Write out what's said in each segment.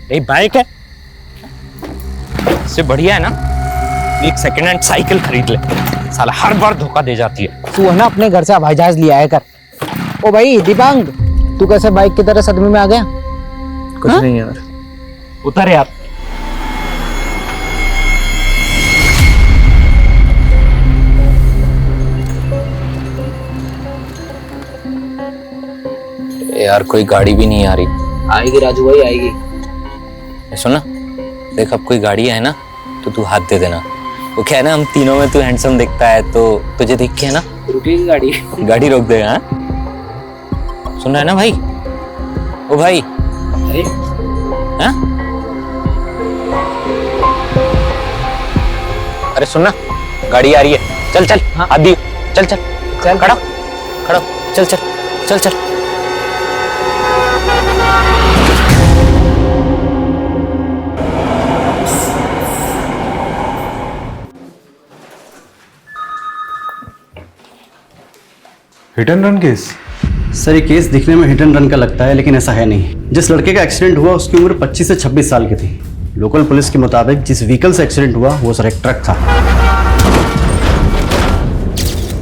यही बाइक है, इससे बढ़िया है ना एक सेकंड हैंड साइकिल खरीद ले, साला हर बार धोखा दे जाती है। तू है ना अपने घर से हवाई जहाज लिया है कर। ओ भाई दीपांग, तू कैसे बाइक की तरह सदमे में आ गया? कुछ नहीं यार, उतर यार। यार कोई गाड़ी भी नहीं आ रही। आएगी राजू भाई, आएगी। सुना, देख अब कोई गाड़ी है ना तो तू हाथ दे देना। वो क्या है ना, हम तीनों में तू हैंडसम दिखता है तो तुझे देख के है ना रुकेगी गाड़ी। गाड़ी रोक देगा। हाँ सुन रहा है ना भाई? ओ भाई, अरे हाँ? अरे सुनना, गाड़ी आ रही है, चल चल। हाँ आदि, चल चल चल, खड़ा खड़ा, चल चल चल चल। Hit and run case? Sir ये केस दिखने में हिट एंड रन का लगता है, लेकिन ऐसा है नहीं। जिस लड़के का एक्सीडेंट हुआ उसकी उम्र 25 से 26 साल की थी। लोकल पुलिस के मुताबिक जिस व्हीकल से एक्सीडेंट हुआ वो सर एक ट्रक था।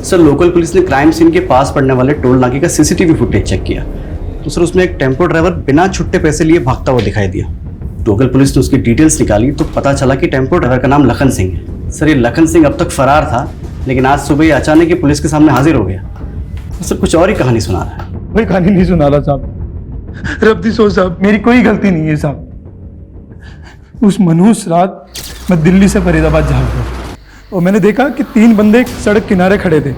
सर लोकल पुलिस ने क्राइम सीन के पास पड़ने वाले टोल नाके का सीसीटीवी फुटेज चेक किया तो सर उसमें एक टेम्पो ड्राइवर बिना छुट्टे पैसे लिए भागता हुआ दिखाई दिया। लोकल पुलिस ने उसकी डिटेल्स निकाली तो पता चला कि टेम्पो ड्राइवर का नाम लखन सिंह है। सर ये लखन सिंह अब तक फरार था, लेकिन आज सुबह अचानक ही पुलिस के सामने हाजिर हो गया। सर कुछ और ही कहानी सुना रहा है। कोई कहानी नहीं सुना रहा साहब। रब्दी सो साहब, मेरी कोई गलती नहीं है साहब। उस मनहूस रात मैं दिल्ली से फरीदाबाद जा रहा और मैंने देखा कि 3 बंदे सड़क किनारे खड़े थे।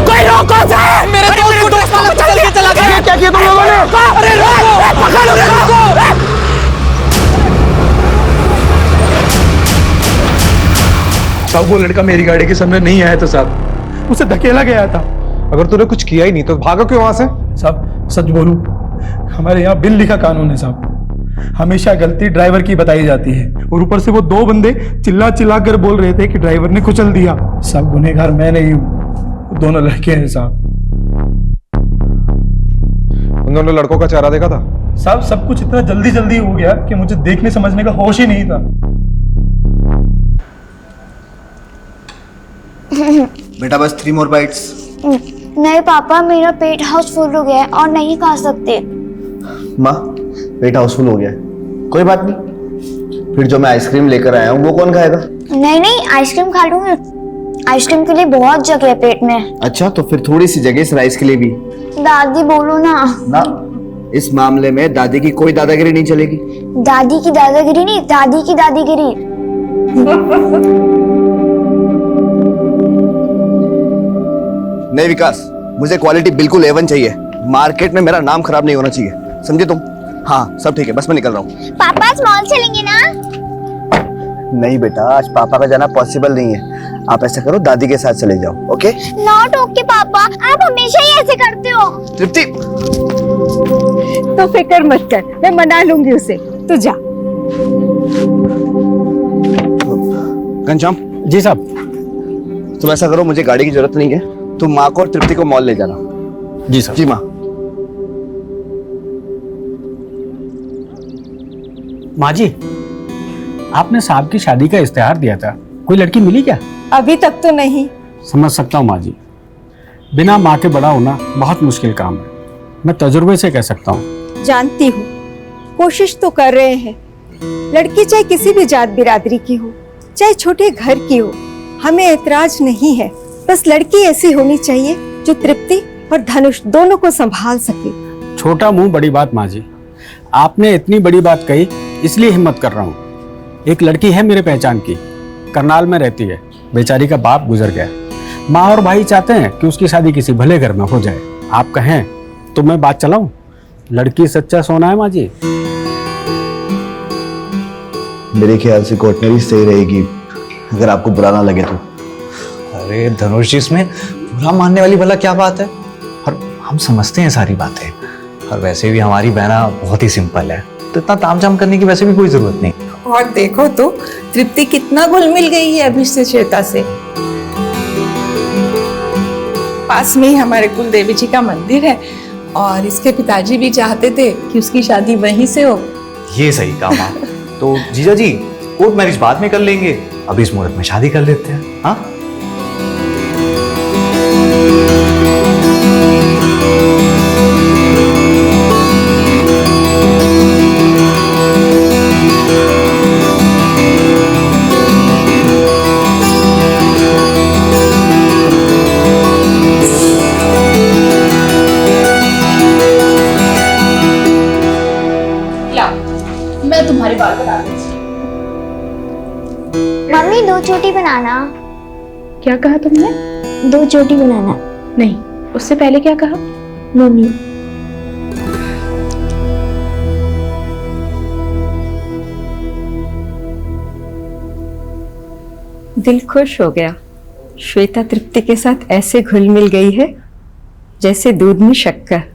कोई रोको सर, मेरे दोस्त को चल के चला गया। क्या किया तुम लोगों ने? अरे रोको, पकड़ो रोको। साहब वो लड़का मेरी गाड़ी के सामने नहीं आया था साहब, उसे धकेला गया था। अगर तूने कुछ किया ही नहीं तो भागो क्यों वहां से? साहब सच बोलूं, हमारे यहाँ बिन लिखा कानून है साहब, हमेशा गलती ड्राइवर की बताई जाती है। और ऊपर से वो 2 बंदे चिल्ला चिल्ला कर बोल रहे थे कि ड्राइवर ने कुचल दिया। सब गुनहगार मैं नहीं हूँ, दोनों लड़के हैं साहब। उन दोनों लड़कों का चेहरा देखा था? साहब सब कुछ इतना जल्दी जल्दी हो गया कि मुझे देखने समझने का होश ही नहीं था। बेटा बस 3 more bites। नहीं पापा, मेरा पेट हाउसफुल हो गया है और नहीं खा सकते। माँ पेट हाउसफुल हो गया है, कोई बात नहीं। फिर जो मैं आइसक्रीम लेकर आया हूँ वो कौन खाएगा? नहीं नहीं, आइसक्रीम खा लूंगी। आइसक्रीम के लिए बहुत जगह है पेट में। अच्छा तो फिर थोड़ी सी जगह इस राइस के लिए भी। दादी बोलो ना। ना, इस मामले में दादी की कोई दादागिरी नहीं चलेगी। दादी की दादागिरी नहीं, दादी की दादीगिरी। नहीं विकास, मुझे क्वालिटी बिल्कुल A1 चाहिए। मार्केट में मेरा नाम खराब नहीं होना चाहिए, समझे तुम? हाँ सब ठीक है, बस मैं निकल रहा हूँ। पापा आज मॉल चलेंगे ना? नहीं बेटा, आज पापा का जाना पॉसिबल नहीं है। आप ऐसा करो, दादी के साथ चले जाओ। ओके? नॉट ओके पापा, आप हमेशा ही ऐसे करते हो। तृप्ति, तो फिक्र मत कर, मैं मना लूंगी उसे, तू जा। घनश्याम जी साहब। तुम ऐसा करो, मुझे गाड़ी की जरूरत नहीं है, तुम माँ को और तृप्ति को मॉल ले जाना। जी साहब। जी माँ। माँ जी, आपने साहब की शादी का इश्तेहार दिया था, कोई लड़की मिली क्या? अभी तक तो नहीं। समझ सकता हूँ माँ जी, बिना माँ के बड़ा होना बहुत मुश्किल काम है। मैं तजुर्बे से कह सकता हूँ। जानती हूँ, कोशिश तो कर रहे हैं। लड़की चाहे किसी भी जात बिरादरी की हो, चाहे छोटे घर की हो, हमें ऐतराज नहीं है। बस लड़की ऐसी होनी चाहिए जो तृप्ति और धनुष दोनों को संभाल सके। छोटा मुंह बड़ी बात माँ जी, आपने इतनी बड़ी बात कही इसलिए हिम्मत कर रहा हूँ। एक लड़की है मेरे पहचान की, करनाल में रहती है, बेचारी का बाप गुजर गया। माँ और भाई चाहते हैं कि उसकी शादी किसी भले घर में हो जाए। आप कहें तो मैं बात चलाऊं? लड़की सच्चा सोना है माँ जी। मेरे ख्याल से कोर्टनरी सही रहेगी, अगर आपको बुरा ना लगे तो। अरे धनुष जी, इसमें बुरा मानने वाली भला क्या बात है? और हम समझते हैं सारी बातें, और वैसे भी हमारी बहना बहुत ही सिंपल है, तो इतना तामझाम करने की वैसे भी कोई जरूरत नहीं। और देखो तो तृप्ति कितना घुल मिल गई है अभी से श्वेता से। पास में ही हमारे कुल देवी जी का मंदिर है, और इसके पिताजी भी चाहते थे कि उसकी शादी वहीं से हो। ये सही कहा माँ। तो जीजा जी कोर्ट मैरिज बाद में कर लेंगे, अभी इस मुहूर्त में शादी कर लेते हैं। हाँ मैं तुम्हारे बाल बना दूंगी। मम्मी 2 चोटी बनाना। क्या कहा तुमने? 2 चोटी बनाना। नहीं, उससे पहले क्या कहा? मम्मी दिल खुश हो गया। श्वेता तृप्ति के साथ ऐसे घुल मिल गई है जैसे दूध में शक्कर।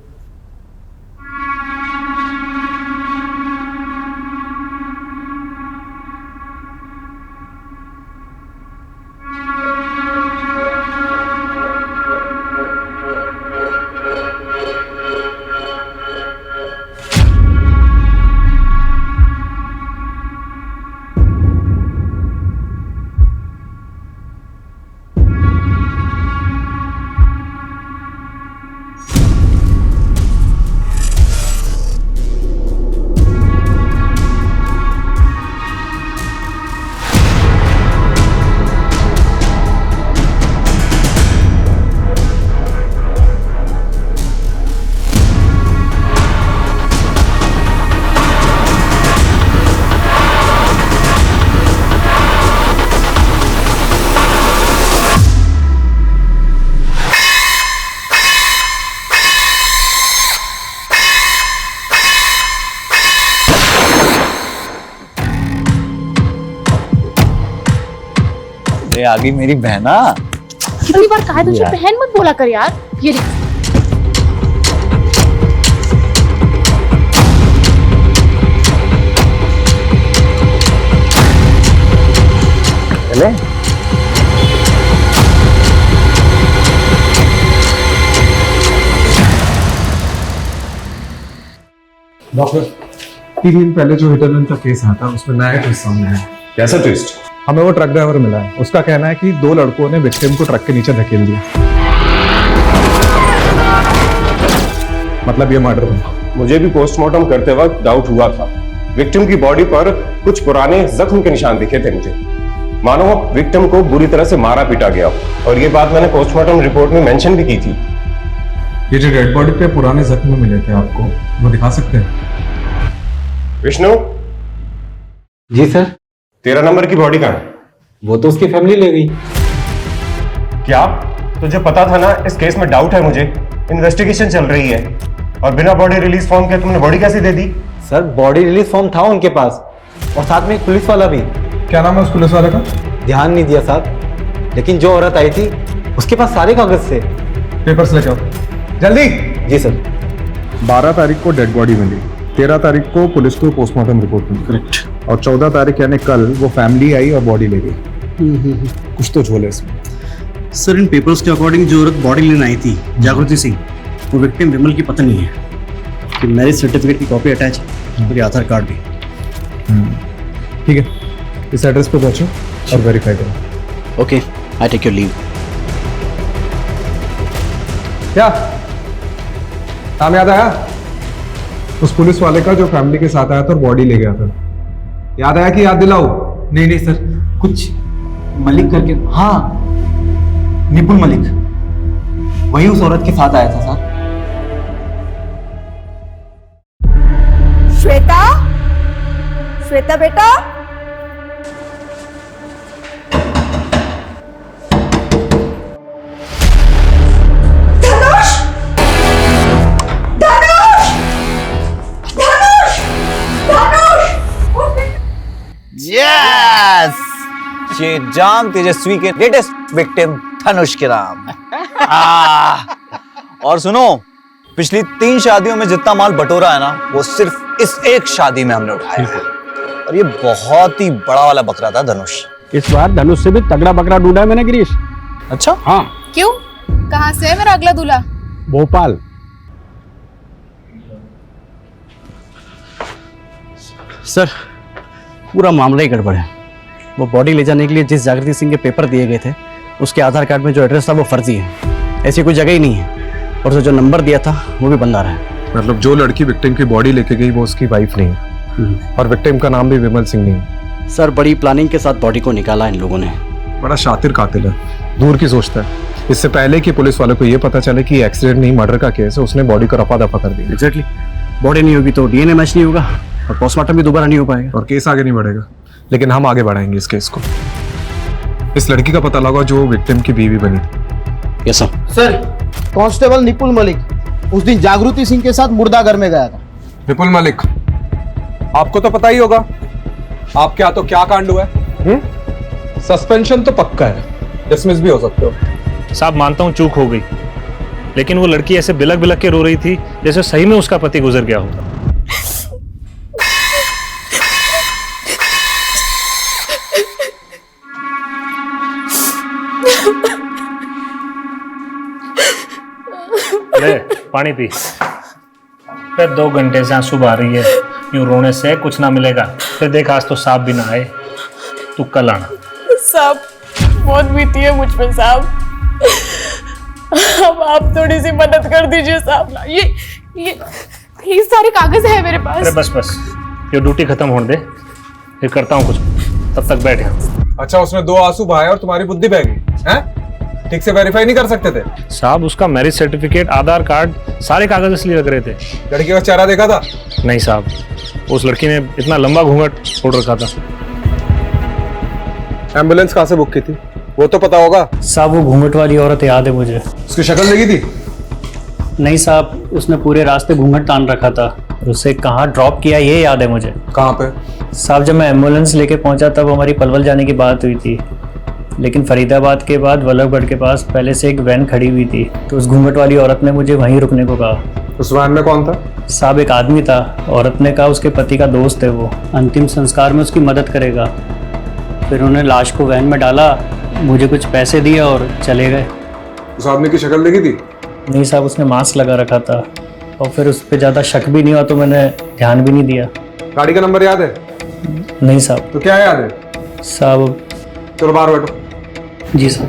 आ गई मेरी बहना। कितनी बार कहा तुझे बहन मत बोला कर यार। ये चले डॉक्टर 3 दिन पहले जो हिट एंड रन का केस आया था उसमें नया ट्विस्ट सामने आया। कैसा ट्विस्ट? हमें वो ट्रक ड्राइवर मिला है, उसका कहना है कि 2 लड़कों ने विक्टिम को ट्रक के नीचे धकेल दिया। मतलब ये मर्डर हुआ। मुझे भी पोस्टमार्टम करते वक्त डाउट हुआ था। विक्टिम की बॉडी पर कुछ पुराने जख्म के निशान दिखे थे मुझे, मानो विक्टिम को बुरी तरह से मारा पीटा गया। और ये बात मैंने पोस्टमार्टम रिपोर्ट में मेंशन भी की थी। ये जो डेड बॉडी पे पुराने जख्म मिले थे आपको, वो दिखा सकते हैं? विष्णु जी सर। 13 नंबर की बॉडी कहाँ है? वो तो उसकी फैमिली ले गई। क्या तुझे पता था ना इस केस में डाउट है मुझे, इन्वेस्टिगेशन चल रही है, और बिना बॉडी रिलीज फॉर्म के तुमने बॉडी कैसे दे दी? सर बॉडी रिलीज फॉर्म था उनके पास, और साथ में एक पुलिस वाला भी। क्या नाम है उस पुलिस वाले का? ध्यान नहीं दिया साहब, लेकिन जो औरत आई थी उसके पास सारे कागज थे। पेपर्स लेके आओ जल्दी। जी सर। 12 तारीख को डेड बॉडी मिली, 13 तारीख को पुलिस को पोस्टमार्टम रिपोर्ट मिली, करेक्ट। और 14 तारीख यानी कल वो फैमिली आई और बॉडी ले गई। कुछ तो झोल है इसमें। सर इन पेपर्स के अकॉर्डिंग जो औरत बॉडी लेने आई थी, जागृति सिंह, वो विक्टिम विमल की पत्नी है। कि मैरिज सर्टिफिकेट की कॉपी अटैच है, और आधार कार्ड भी। ठीक है, इस एड्रेस पे पहुंचो और वेरीफाई करो। Okay, I take your leave. क्या नाम याद आया उस पुलिस वाले का जो फैमिली के साथ आया था और बॉडी ले गया था? याद आया कि याद दिलाओ? नहीं नहीं सर, कुछ मलिक करके, हाँ निपुण मलिक, वही उस औरत के साथ आया था सर। श्वेता, श्वेता बेटा, यस, ये जाम तेजस्वी के लेटेस्ट विक्टिम धनुष के नाम। और सुनो, पिछली 3 शादियों में जितना माल बटोरा है ना, वो सिर्फ इस एक शादी में हमने उठाया है। और ये बहुत ही बड़ा वाला बकरा था धनुष। इस बार धनुष से भी तगड़ा बकरा ढूंढा है मैंने गिरीश। अच्छा? हाँ। क्यों? कहाँ से है मेरा अगला दूल्हा? भोपाल। सर पूरा मामला ही गड़बड़ है। वो बॉडी ले जाने के लिए जिस जागृति सिंह के पेपर दिए गए थे उसके आधार कार्ड में जो एड्रेस था वो फर्जी है, ऐसी कोई जगह ही नहीं है। और जो नंबर दिया था वो भी बंद आ रहा है। मतलब जो लड़की विक्टिम की बॉडी लेके गई वो उसकी वाइफ नहीं है और विक्टिम का नाम भी विमल सिंह नहीं है। सर बड़ी प्लानिंग के साथ बॉडी को निकाला इन लोगों ने। बड़ा शातिर कातिल है, दूर की सोचता है। इससे पहले कि पुलिस वालों को ये पता चले कि एक्सीडेंट नहीं मर्डर का केस है, उसने बॉडी को रफा दफा कर दिया। एग्जैक्टली, बॉडी नहीं होगी तो डीएनए मैच नहीं होगा और पोस्टमार्टम भी दोबारा नहीं हो पाएगा और केस आगे नहीं बढ़ेगा। लेकिन हम आगे बढ़ाएंगे इस केस को। इस लड़की का पता लगा जो विक्टिम की बीवी बनी थी। Yes sir. Sir, constable nipple Malik उस दिन जागृति सिंह के साथ मुर्दाघर में गया था। विपुल मलिक, आपको तो पता ही होगा आपके हाथों क्या कांड हुआ है। सस्पेंशन तो पक्का है, डिसमिस भी हो सकते हो। साहब मानता हूँ चूक हो गई, लेकिन वो लड़की ऐसे बिलक बिलक के रो रही थी जैसे सही में उसका पति गुजर गया होगा। ले पानी पी। फिर 2 घंटे से आंसू बहा रही है, यूं रोने से कुछ ना मिलेगा। फिर देख आज तो सांप भी ना आए, तू कल आना। साहब बहुत बीती है मुझ पे साहब, अब आप थोड़ी सी मदद कर दीजिए साहब। ये सारे कागज है मेरे पास। अरे बस बस, ये ड्यूटी खत्म होने दे, फिर करता हूँ कुछ, तब तक बैठ यहाँ। अच्छा, उसने 2 आंसू बहाए और तुम्हारी बुद्धि बह गई हैं? ठीक से वेरीफाई नहीं कर सकते थे? साहब उसका मैरिज सर्टिफिकेट, आधार कार्ड, सारे कागज इसलिए लग रहे थे। लड़की का चेहरा देखा था? नहीं साहब, उस लड़की ने इतना लंबा घूंघट ओढ़ रखा था। एम्बुलेंस कहाँ से बुक की थी वो तो पता होगा? साहब वो घूंघट वाली औरत याद है मुझे। उसकी शक्ल देखी थी? नहीं साहब, उसने पूरे रास्ते घूंघट तान रखा था। उसे कहाँ ड्रॉप किया ये याद है मुझे। कहाँ पे? साहब जब मैं एम्बुलेंस लेके पहुंचा तब हमारी पलवल जाने की बात हुई थी, लेकिन फरीदाबाद के बाद वल्लभगढ़ के पास पहले से एक वैन खड़ी हुई थी, तो उस घूंघट वाली औरत ने मुझे वहीं रुकने को कहा। उस वैन में कौन था? साहब एक आदमी था। औरत ने कहा उसके पति का दोस्त है, वो अंतिम संस्कार में उसकी मदद करेगा। फिर उन्होंने लाश को वैन में डाला, मुझे कुछ पैसे दिए और चले गए। उस आदमी की शक्ल देखी थी? नहीं साहब, उसने मास्क लगा रखा था और फिर उस पर ज़्यादा शक भी नहीं हुआ तो मैंने ध्यान भी नहीं दिया। गाड़ी का नंबर याद है? नहीं साहब। तो क्या याद है? साहब चलो बाहर बैठो। जी सर।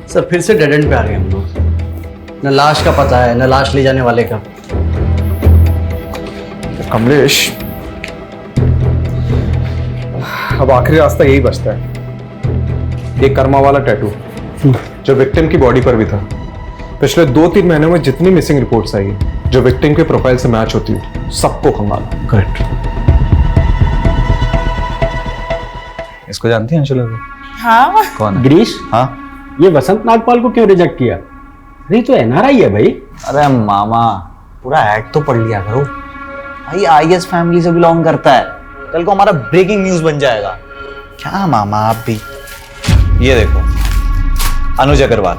सर फिर से डेड एंड पे आ गए हम लोग। न लाश का पता है न लाश ले जाने वाले का। कमलेश, अब आखिरी रास्ता यही बचता है, ये कर्मा वाला टैटू जो विक्टिम की बॉडी पर भी था। पिछले 2-3 महीनों में जितनी मिसिंग रिपोर्ट्स आई जो विक्टिम के प्रोफाइल से मैच होती है, सबको खंगालो। करेक्ट। इसको जानती हैं अंशुला को? हाँ। कौन है? गिरीश, हाँ, ये वसंत नागपाल को क्यों रिजेक्ट किया? अरे तो एनआरआई है भाई। अरे मामा, पूरा ऐड तो पढ़ लिया करो भाई। आईएस फैमिली से बिलोंग करता है, कल को हमारा ब्रेकिंग न्यूज बन जाएगा। क्या मामा आप भी। ये देखो, अनुज अग्रवाल,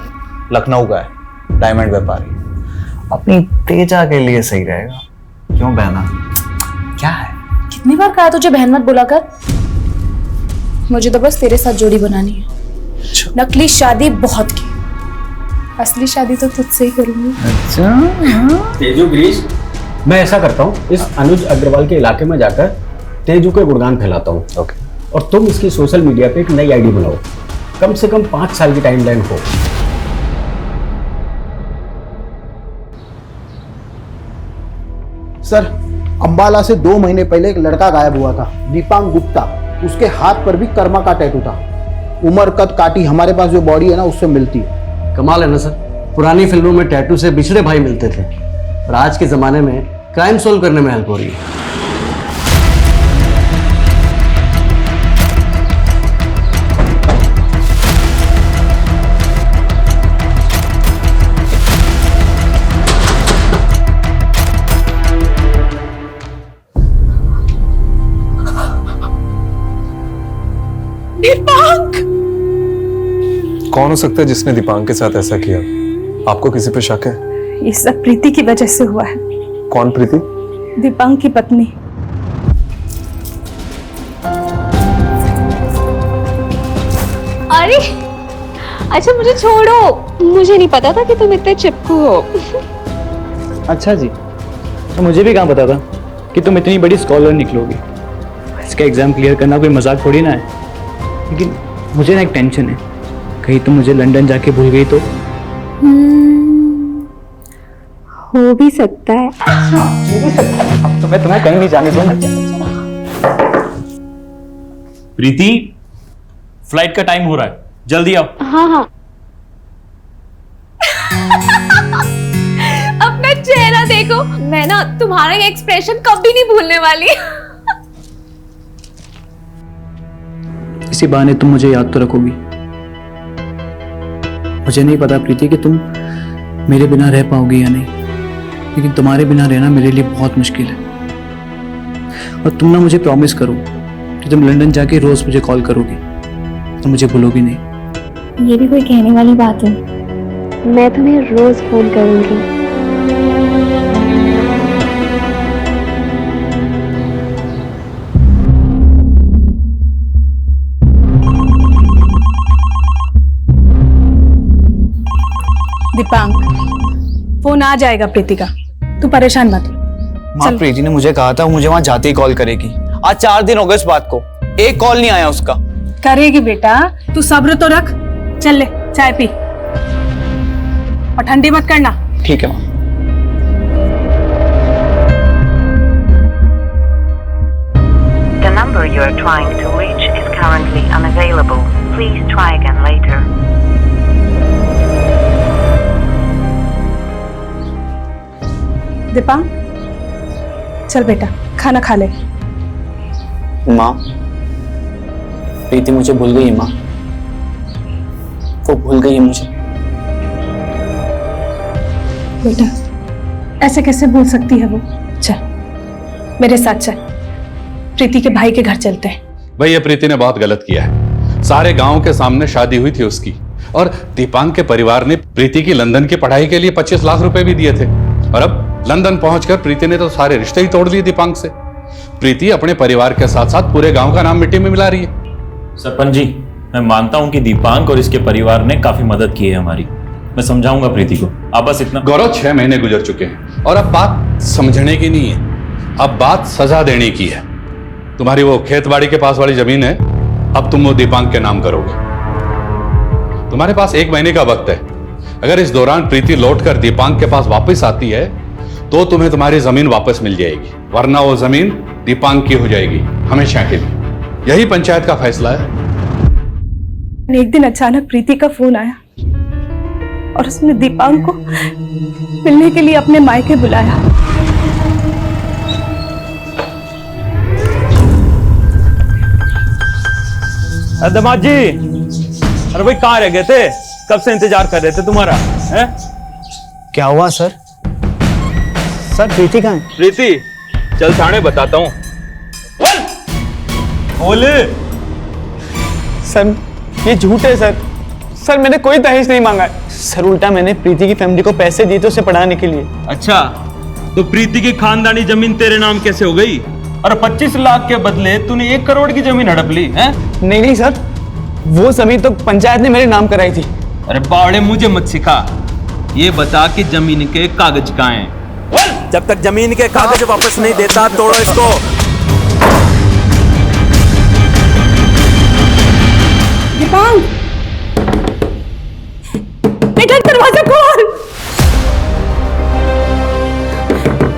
लखनऊ का है, डायमंड व्यापारी। अपनी तेजा के लिए सही रहेगा। क्यों बहना? क्या है? कितनी बार कहा तुझे बहन मत बुला कर। मुझे तो बस तेरे साथ जोड़ी बनानी है। नकली शादी बहुत की, असली शादी तो तुझसे ही करूंगी। अच्छा तेजू गिरीश, मैं ऐसा करता हूँ, इस अनुज अग्रवाल के इलाके में जाकर तेजू के गुणगान फैलाता हूँ। ओके। और तुम इसकी सोशल मीडिया पे एक नई आईडी बनाओ, कम से कम 5 साल की टाइमलाइन हो। सर, अंबाला से 2 महीने पहले एक लड़का गायब हुआ था, दीपांग गुप्ता। उसके हाथ पर भी कर्मा का टैटू था। उम्र कद काटी हमारे पास जो बॉडी है ना उससे मिलती है। कमाल है ना सर, पुरानी फिल्मों में टैटू से बिछड़े भाई मिलते थे और आज के जमाने में क्राइम सोल्व करने में हेल्प हो रही है। दीपांक! कौन हो सकता है जिसने दीपांक के साथ ऐसा किया? आपको किसी पे शक है? ये सब प्रीति की वजह से हुआ है। कौन प्रीति? दीपांक की पत्नी। अरे अच्छा मुझे छोड़ो, मुझे नहीं पता था कि तुम इतने चिपकू हो। अच्छा जी, तो मुझे भी कहाँ पता था कि तुम इतनी बड़ी स्कॉलर निकलोगी। इसका एग्ज़ाम क्लियर करना कोई मजाक थोड़ी ना है। लेकिन मुझे ना एक टेंशन है, कहीं तुम मुझे लंदन जाके भूल गई तो। हो भी सकता है। अब तो मैं तुम्हें कहीं नहीं जाने दूंगा। प्रीति, फ्लाइट का टाइम हो रहा है, जल्दी आओ। हाँ हाँ। अपना चेहरा देखो, मैं ना तुम्हारा ये एक्सप्रेशन कभी नहीं भूलने वाली। इसी बहाने तुम मुझे याद तो रखोगी। मुझे नहीं पता प्रीति कि तुम मेरे बिना रह पाओगी या नहीं, लेकिन तुम्हारे बिना रहना मेरे लिए बहुत मुश्किल है। और तुम ना मुझे प्रॉमिस करो कि तुम लंदन जाके रोज मुझे कॉल करोगी, तो मुझे भूलोगी नहीं। ये भी कोई कहने वाली बात है? मैं तुम्हें रोज फोन करूंगी। दीपांक, फोन आ जाएगा प्रीति का, तू परेशान मत हो। माँ, प्रीति ने मुझे कहा था वो मुझे वहां जाते ही कॉल करेगी। आज 4 दिन हो गए इस बात को, एक कॉल नहीं आया उसका। करेगी बेटा, तू सब्र तो रख। चल ले चाय पी, और ठंडी मत करना। ठीक है माँ। The number you are trying to reach is currently unavailable. Please try again later. Deepank, चल बेटा खाना खा ले। माँ, प्रीति मुझे भूल गई है माँ, वो भूल गई है मुझे। बेटा ऐसे कैसे भूल सकती है वो? चल मेरे साथ चल, प्रीति के भाई के घर चलते हैं। भैया प्रीति ने बहुत गलत किया है। सारे गांव के सामने शादी हुई थी उसकी, और दीपांक के परिवार ने प्रीति की लंदन की पढ़ाई के लिए 25 लाख रुपए भी दिए थे, और अब लंदन पहुंचकर प्रीति ने तो सारे रिश्ते ही तोड़ दिए दीपांक से। प्रीति अपने परिवार के साथ साथ पूरे गांव का नाम मिट्टी में मिला रही है। सरपंच जी, मैं मानता हूं कि दीपांक और इसके परिवार ने काफी मदद की है हमारी। मैं समझाऊंगा प्रीति को, आप बस इतना। गौरव, 6 महीने गुजर चुके हैं और अब बात समझने की नहीं है, अब बात सजा देने की है। तुम्हारी वो खेतबाड़ी के पास वाली जमीन है, अब तुम वो दीपांक के नाम करोगे। तुम्हारे पास 1 महीने का वक्त है। अगर इस दौरान प्रीति लौटकर दीपांक के पास वापस आती है तो तुम्हें तुम्हारी जमीन वापस मिल जाएगी, वरना वो जमीन दीपांक की हो जाएगी हमेशा के लिए। यही पंचायत का फैसला है। एक दिन अचानक प्रीति का फोन आया और उसने दीपांक को मिलने के लिए अपने मायके बुलाया। दामाद जी, अरे भाई कहाँ रह गए थे? कब से इंतजार कर रहे थे तुम्हारा, हैं? क्या हुआ सर? सर प्रीति कहाँ है? प्रीति, चल थाने बताता हूँ। बोले सर ये झूठ है सर। सर मैंने कोई दहेज नहीं मांगा है सर, उल्टा मैंने प्रीति की फैमिली को पैसे दिए थे उसे पढ़ाने के लिए। अच्छा, तो प्रीति की खानदानी जमीन तेरे नाम कैसे हो गई? और 25 लाख के बदले तूने 1 करोड़ की जमीन हड़प ली है? नहीं सर, वो जमीन तो पंचायत ने मेरे नाम कराई थी। अरे बावड़े, मुझे मत सिखा, ये बता कि जमीन के कागज कहाँ हैं? जब तक जमीन के कागज वापस नहीं देता तोड़ो इसको। दीपांक, बेटा दरवाजा खोल।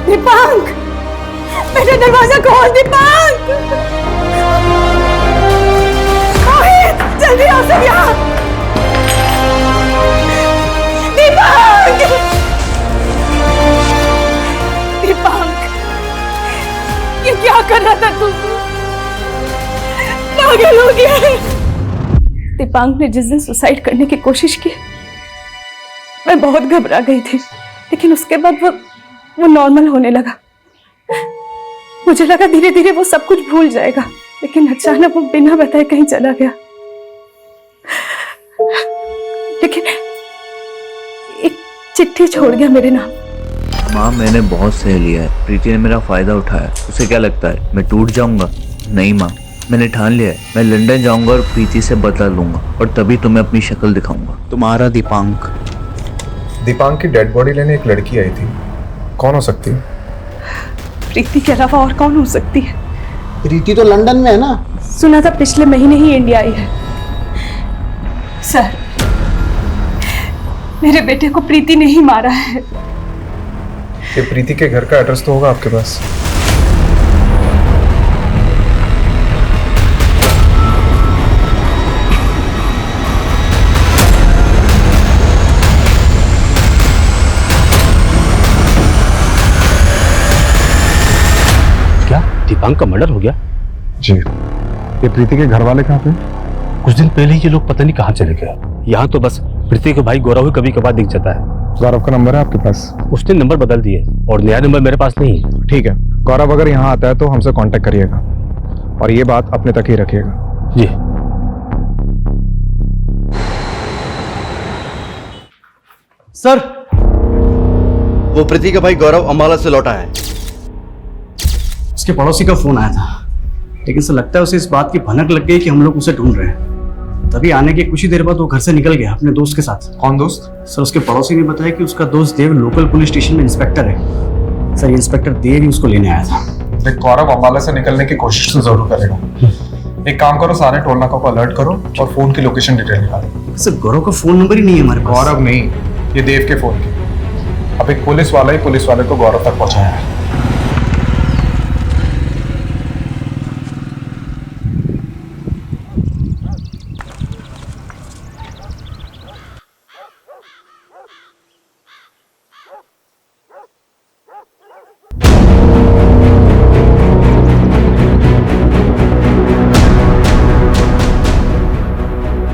दीपांक, बेटा दरवाजा खोल। दीपांक, जल्दी आओ सब यहाँ। दीपांक, दीपांक, ये क्या कर रहा था तू? पागल हो गया है। दीपांक ने जिस दिन सुसाइड करने की कोशिश की, मैं बहुत घबरा गई थी, लेकिन उसके बाद वो नॉर्मल होने लगा। मुझे लगा धीरे धीरे वो सब कुछ भूल जाएगा, लेकिन अचानक वो बिना बताए कहीं चला गया। लेकिन एक चिट्ठी छोड़ गया मेरे नाम। माँ, मैंने बहुत सह लिया है। प्रीति ने मेरा फायदा उठाया। उसे क्या लगता है मैं टूट जाऊंगा? नहीं माँ, मैंने ठान लिया है। मैं लंदन जाऊंगा और प्रीति से बदला लूंगा, और तभी तुम्हें अपनी शक्ल दिखाऊंगा। तुम्हारा दीपांक। दीपांक की डेड बॉडी लेने एक लड़की आई थी, कौन हो सकती है? प्रीति के अलावा और कौन हो सकती है? प्रीति तो लंदन में है ना। सुना था पिछले महीने ही इंडिया आई है। सर, मेरे बेटे को प्रीति ने ही मारा है। ये प्रीति के घर का एड्रेस तो होगा आपके पास? क्या दीपांक का मर्डर हो गया? जी। ये प्रीति के घर वाले कहाँ पे? कुछ दिन पहले ही ये लोग पता नहीं कहाँ चले गए। यहाँ तो बस प्रीति के भाई गौरव ही कभी कभार दिख जाता है। गौरव का नंबर है आपके पास? उसने नंबर बदल दिए और नया नंबर मेरे पास नहीं है। ठीक है, गौरव अगर यहाँ आता है तो हमसे कांटेक्ट करिएगा और ये बात अपने तक ही रखिएगा। जी। सर, वो प्रीति का भाई गौरव अंबाला से लौटा है। उसके पड़ोसी का फोन आया था, लेकिन सर लगता है उसे इस बात की भनक लग गई कि हम लोग उसे ढूंढ रहे हैं। तभी आने के कुछ ही देर बाद वो घर से निकल गया अपने दोस्त के साथ। कौन दोस्त? सर, उसके पड़ोसी ने बताया कि उसका दोस्त देव लोकल पुलिस स्टेशन में इंस्पेक्टर है। सर, इंस्पेक्टर देव ही उसको लेने आया था। देख, गौरव अंबाला से निकलने की कोशिश तो जरूर करेगा। एक काम करो, सारे टोल नाकों को अलर्ट करो और फोन की लोकेशन डिटेल निकालो। सर, गौरव का फोन नंबर ही नहीं है हमारे पास। गौरव नहीं, ये देव के फोन की। अब एक पुलिस वाला ही पुलिस वाले को गौरव तक पहुंचाया है।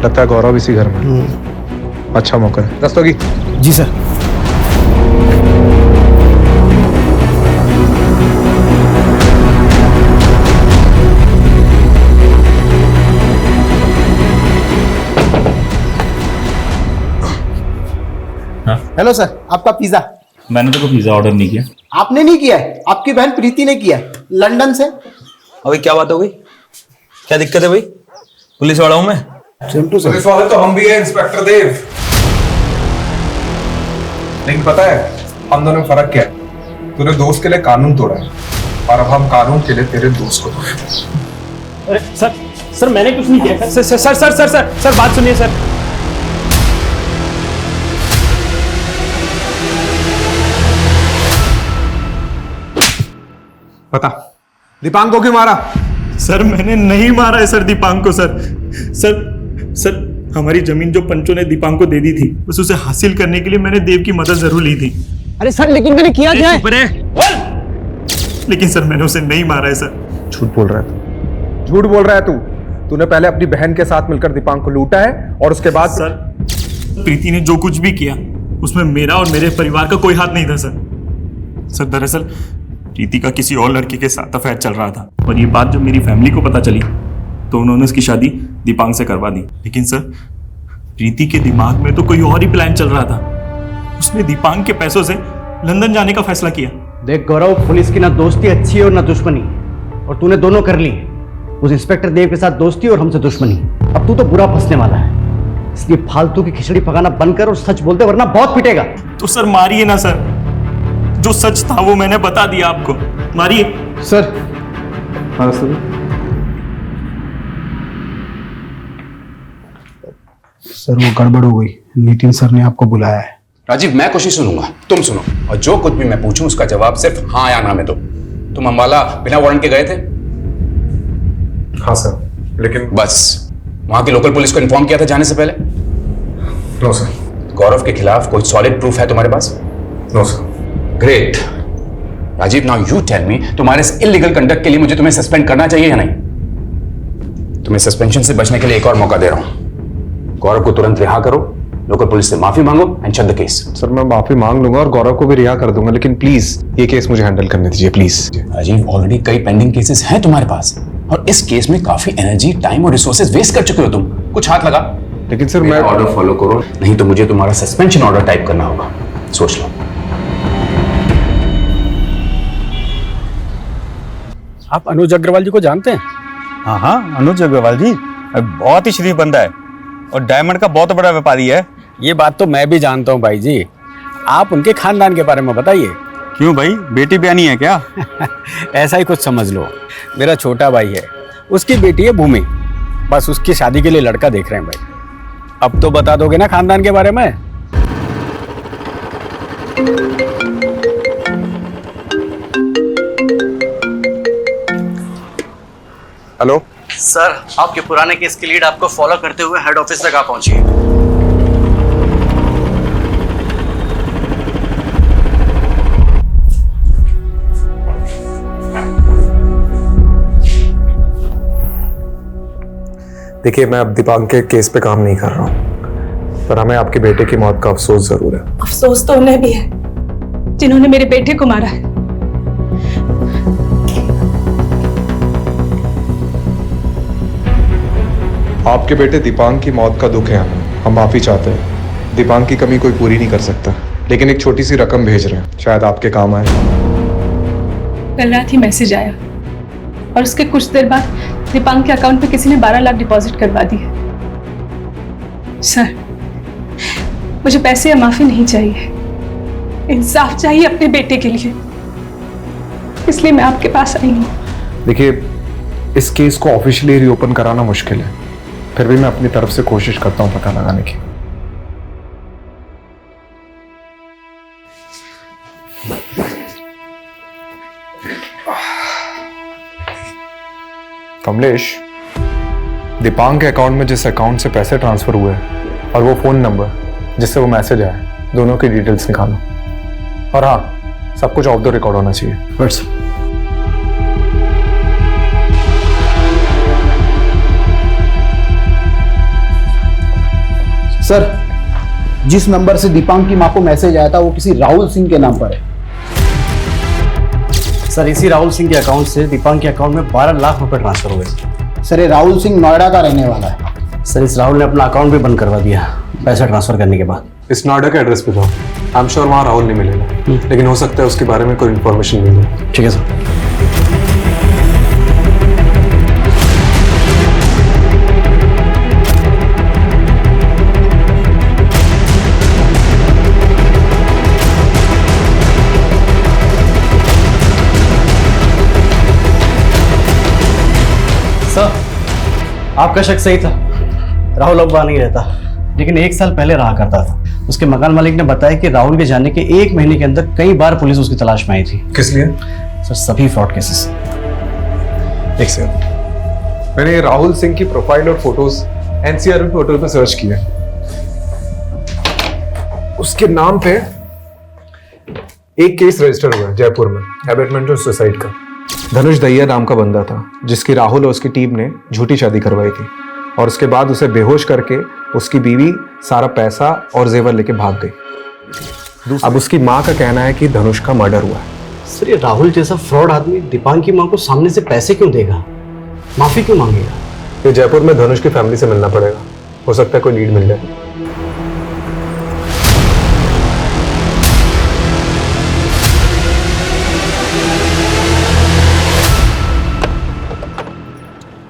लगता है गौरव इसी घर में। अच्छा मौका है। रस्तोगी? जी सर। हेलो सर, आपका पिज्जा। मैंने तो कोई पिज्जा ऑर्डर नहीं किया। आपने नहीं किया है, आपकी बहन प्रीति ने किया है, लंदन से। अभी क्या बात हो गई? क्या दिक्कत है भाई? पुलिस वाला हूं मैं। पुलिस वाले तो हम भी है इंस्पेक्टर देव। लेकिन पता है हम दोनों में फर्क क्या है? तूने दोस्त के लिए कानून तोड़ा है और अब हम कानून के लिए तेरे दोस्त को तोड़े। अरे सर मैंने कुछ नहीं किया। सर बात सुनिए सर। बता, दीपांक को क्यों मारा? सर, मैंने नहीं मारा है सर दीपांक को। सर हमारी जमीन जो पंचों ने दीपांक को दे दी थी, बस उसे हासिल करने के लिए मैंने देव की मदद जरूर ली थी। अरे सर, लेकिन मैंने किया क्या है? लेकिन सर मैंने उसे नहीं मारा है सर। झूठ बोल रहा है तू, झूठ बोल रहा है तू। तूने पहले अपनी बहन के साथ मिलकर दीपांक को लूटा है और उसके बाद सर प्रीति ने जो कुछ भी किया उसमें मेरा और मेरे परिवार का कोई हाथ नहीं था सर। दरअसल प्रीति का किसी और लड़के के साथ अफेयर चल रहा था और ये बात जब मेरी फैमिली को पता चली तो उन्होंने उसकी शादी दीपांक से करवा दी। लेकिन सर प्रीति के दिमाग में तो कोई और ही प्लान चल रहा था। उसने दीपांक के पैसों से लंदन जाने का फैसला किया। देख गौरव, पुलिस की ना दोस्ती अच्छी है और ना दुश्मनी, और तूने दोनों कर ली। उस इंस्पेक्टर देव के साथ दोस्ती और हमसे दुश्मनी। अब तू तो बुरा फंसने वाला है, इसलिए फालतू की खिचड़ी पकाना बंद कर और सच बोलते, वरना बहुत पिटेगा। तो सर मारिए ना सर, जो सच था वो मैंने बता दिया आपको, मारिए सर। हाँ सर, वो गड़बड़ हो गई, नितिन सर ने आपको बुलाया है। राजीव, मैं कुछ नहीं सुनूंगा, तुम सुनो, और जो कुछ भी मैं पूछूं उसका जवाब सिर्फ हाँ या ना में दो। तुम अंबाला बिना वारंट के गए थे? हाँ सर, लेकिन बस वहां की लोकल पुलिस को इन्फॉर्म किया था जाने से पहले? No sir. गौरव के खिलाफ कोई सॉलिड प्रूफ है तुम्हारे पास? No sir. Great. Rajiv, now you tell me, तुम्हारे इस इलीगल कंडक्ट के लिए मुझे तुम्हें सस्पेंड करना चाहिए या नहीं? तुम्हें सस्पेंशन से बचने के लिए एक और मौका दे रहा हूं। गौरव को तुरंत रिहा करो, लोकल पुलिस से माफी मांगो and shut the case. Sir, मैं माफी मांग लूंगा और गौरव को भी रिहा कर दूंगा, लेकिन प्लीज ये केस मुझे हैंडल करने दीजिए प्लीज। राजीव, ऑलरेडी कई पेंडिंग केसेस हैं तुम्हारे पास और इस केस में काफी एनर्जी, टाइम और रिसोर्सेज वेस्ट कर चुके हो तुम। कुछ हाथ लगा। लेकिन सर मैं ऑर्डर फॉलो करो, नहीं तो मुझे तुम्हारा सस्पेंशन ऑर्डर टाइप करना होगा। सोच लो। आप अनुज अग्रवाल जी को जानते हैं? हाँ, अनुज अग्रवाल जी बहुत ही शरीफ बंदा है और डायमंड का बहुत बड़ा व्यापारी है। ये बात तो मैं भी जानता हूँ भाई जी। आप उनके खानदान के बारे में बताइए। क्यों भाई, बेटी ब्यानी है क्या? ऐसा ही कुछ समझ लो। मेरा छोटा भाई है, उसकी बेटी है भूमि, बस उसकी शादी के लिए लड़का देख रहे हैं भाई। अब तो बता दोगे ना खानदान के बारे में? हेलो सर, आपके पुराने केस की लीड आपको फॉलो करते हुए हेड ऑफिस तक आ पहुंची है। देखिए, मैं अब दीपांक के केस पे काम नहीं कर रहा हूँ, पर हमें आपके बेटे की मौत का अफसोस जरूर है। अफसोस तो उन्हें भी है जिन्होंने मेरे बेटे को मारा है। आपके बेटे दीपांक की मौत का दुख है हमें, हम माफी चाहते हैं। दीपांक की कमी कोई पूरी नहीं कर सकता, लेकिन एक छोटी सी रकम भेज रहे हैं, शायद आपके काम आए। कल रात ही मैसेज आया और उसके कुछ देर बाद दीपांक के अकाउंट पे किसी ने 12 लाख डिपॉजिट करवा दिए। सर, मुझे पैसे या माफी नहीं चाहिए, इंसाफ चाहिए अपने बेटे के लिए, इसलिए मैं आपके पास आई हूँ। देखिए, इस केस को ऑफिशियली रीओपन कराना मुश्किल है, फिर भी मैं अपनी तरफ से कोशिश करता हूँ पता लगाने की। कमलेश, दीपांक के अकाउंट में जिस अकाउंट से पैसे ट्रांसफर हुए और वो फोन नंबर जिससे वो मैसेज आया, दोनों की डिटेल्स निकालो। और हाँ, सब कुछ ऑफ द रिकॉर्ड होना चाहिए। बस सर, जिस नंबर से दीपांक की मां को मैसेज आया था वो किसी राहुल सिंह के नाम पर है। सर, इसी राहुल सिंह के अकाउंट से दीपांक के अकाउंट में 12 लाख रुपए ट्रांसफर हुए। सर, ये राहुल सिंह नोएडा का रहने वाला है। सर, इस राहुल ने अपना अकाउंट भी बंद करवा दिया पैसा ट्रांसफर करने के बाद। इस नोएडा के एड्रेस पे जाओ, आई एम श्योर वहाँ राहुल नहीं मिलेगा, लेकिन हो सकता है उसके बारे में कोई इन्फॉर्मेशन मिल जाए। ठीक है सर। सर, आपका शक सही था, राहुल अब वहाँ नहीं रहता, लेकिन 1 साल पहले रहा करता था। उसके मकान मालिक ने बताया कि राहुल के जाने के 1 महीने के अंदर कई बार पुलिस उसकी तलाश में आई थी। किस लिए? सर, सभी फ्रॉड केसेस। एक सेकंड, मैंने राहुल सिंह की प्रोफाइल और फोटोज एनसीआर पोर्टल पर सर्च किया। उसके नाम पे एक केस रजिस्टर हुआ है जयपुर में, एबेटमेंट और सुसाइड का। धनुष दहिया नाम का बंदा था, जिसकी राहुल और उसकी टीम ने झूठी शादी करवाई थी, और उसके बाद उसे बेहोश करके उसकी बीवी सारा पैसा और जेवर लेके भाग गई। अब उसकी माँ का कहना है कि धनुष का मर्डर हुआ है। सर, ये राहुल जैसा फ्रॉड आदमी दीपांक की माँ को सामने से पैसे क्यों देगा, माफी क्यों मांगेगा? ये जयपुर में धनुष की फैमिली से मिलना पड़ेगा, हो सकता है कोई लीड मिल जाए।